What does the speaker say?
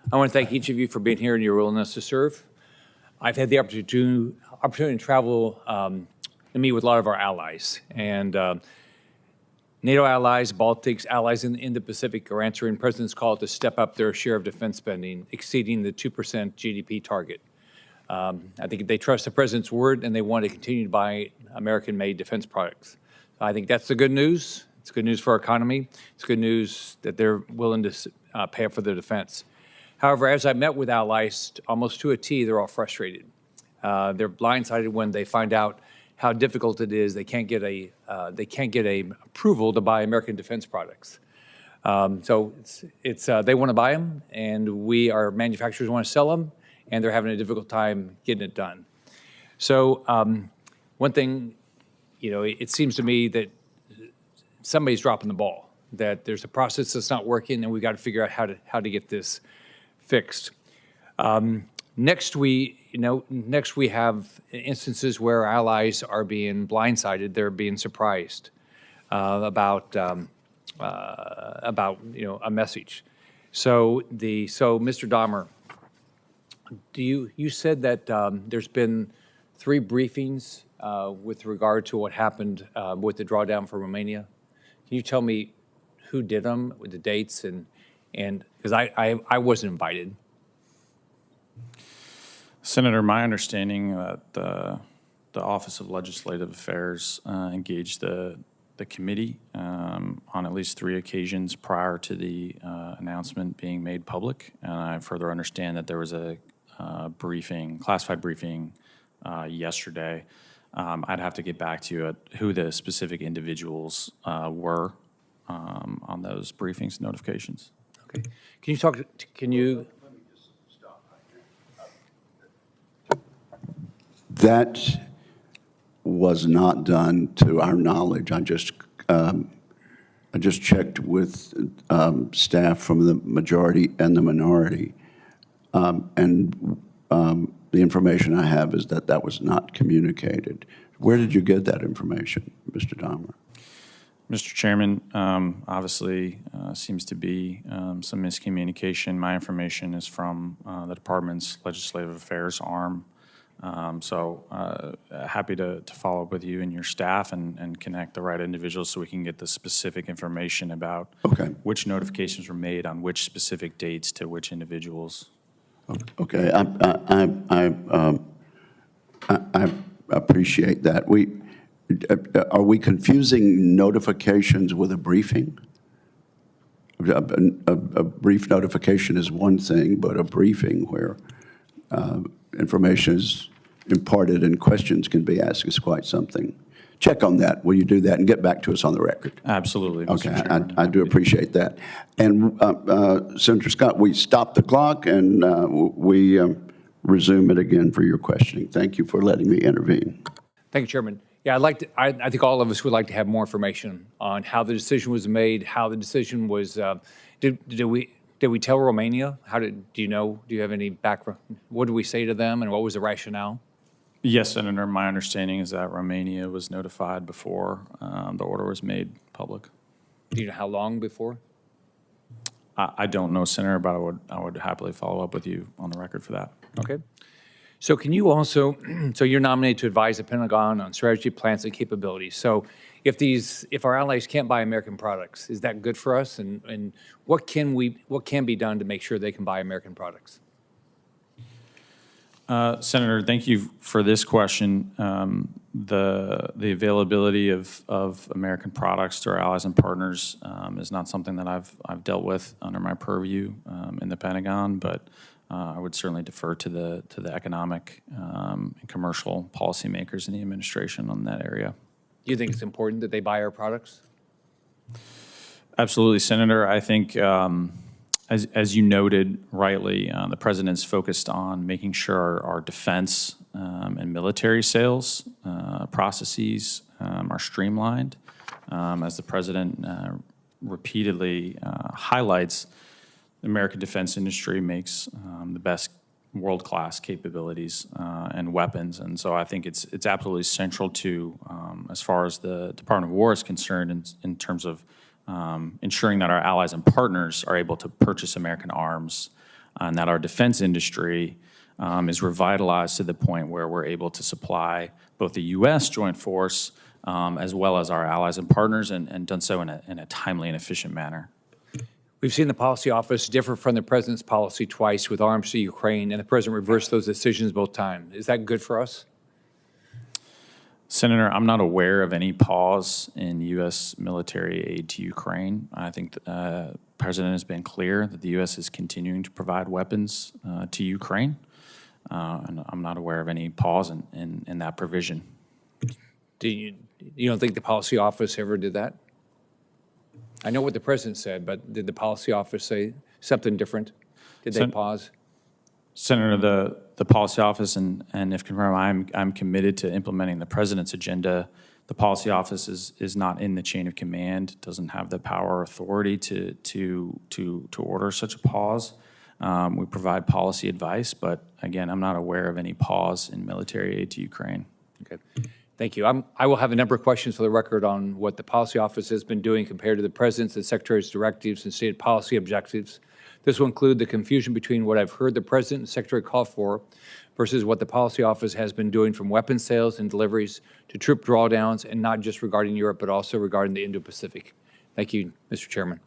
I want to thank each of you for being here and your willingness to serve. I've had the opportunity to travel and meet with a lot of our allies. And NATO allies, Baltics, allies in the Pacific are answering President's call to step up their share of defense spending, exceeding the 2% GDP target. I think they trust the President's word and they want to continue to buy American-made defense products. I think that's the good news. It's good news for our economy. It's good news that they're willing to pay up for their defense. However, as I met with allies, almost to a T, they're all frustrated. They're blindsided when they find out how difficult it is. They can't get a approval to buy American defense products. So they want to buy them, and our manufacturers want to sell them, and they're having a difficult time getting it done. So one thing, it seems to me that somebody's dropping the ball. That there's a process that's not working, and we've got to figure out how to get this fixed. Next, we have instances where our allies are being blindsided; they're being surprised about a message. So, Mr. Dahmer, you said that there's been 3 briefings with regard to what happened with the drawdown for Romania. Can you tell me who did them, with the dates, and because I wasn't invited. Senator, my understanding that the Office of Legislative Affairs engaged the committee on at least 3 occasions prior to the announcement being made public, and I further understand that there was a classified briefing yesterday. I'd have to get back to you at who the specific individuals were on those briefings notifications. Okay. Can you? Let me just stop right here. That was not done to our knowledge. I just checked with staff from the majority and the minority, and the information I have is that that was not communicated. Where did you get that information, Mr. Dahmer? Mr. Chairman, obviously seems to be some miscommunication. My information is from the department's legislative affairs arm. Happy to follow up with you and your staff and connect the right individuals so we can get the specific information about which notifications were made on which specific dates to which individuals. Okay, I appreciate that. Are we confusing notifications with a briefing? A brief notification is one thing, but a briefing where information is imparted and questions can be asked is quite something. Check on that. Will you do that and get back to us on the record? Absolutely, Mr. Okay, Chairman. I do appreciate that. And Senator Scott, we stop the clock and we resume it again for your questioning. Thank you for letting me intervene. Thank you, Chairman. Yeah, I think all of us would like to have more information on how the decision was made, how the decision was. Did we tell Romania? Do you have any background? What did we say to them, and what was the rationale? Yes, Senator. My understanding is that Romania was notified before the order was made public. Do you know how long before? I don't know, Senator, but I would happily follow up with you on the record for that. Okay. So can you also, so you're nominated to advise the Pentagon on strategy, plans, and capabilities. So if our allies can't buy American products, is that good for us? And what can be done to make sure they can buy American products? Senator, thank you for this question. The availability of American products to our allies and partners is not something that I've dealt with under my purview in the Pentagon, but I would certainly defer to the economic and commercial policymakers in the administration on that area. Do you think it's important that they buy our products? Absolutely, Senator. I think, as you noted rightly, the President's focused on making sure our defense and military sales processes are streamlined. As the President repeatedly highlights, the American defense industry makes the best world-class capabilities and weapons, and so I think it's absolutely central to, as far as the Department of War is concerned, in terms of ensuring that our allies and partners are able to purchase American arms and that our defense industry is revitalized to the point where we're able to supply both the U.S. Joint Force as well as our allies and partners, and done so in a timely and efficient manner. We've seen the policy office differ from the president's policy twice with arms to Ukraine, and the president reversed those decisions both times. Is that good for us? Senator, I'm not aware of any pause in U.S. military aid to Ukraine. I think the president has been clear that the U.S. is continuing to provide weapons to Ukraine, and I'm not aware of any pause in that provision. You don't think the policy office ever did that? I know what the president said, but did the policy office say something different? Did they pause? Senator, the policy office, and if confirmed, I'm committed to implementing the president's agenda. The policy office is not in the chain of command, doesn't have the power or authority to order such a pause. We provide policy advice, but again, I'm not aware of any pause in military aid to Ukraine. Okay. Thank you. I will have a number of questions for the record on what the policy office has been doing compared to the president's and secretary's directives and stated policy objectives. This will include the confusion between what I've heard the president and secretary call for versus what the policy office has been doing, from weapons sales and deliveries to troop drawdowns, and not just regarding Europe, but also regarding the Indo-Pacific. Thank you, Mr. Chairman.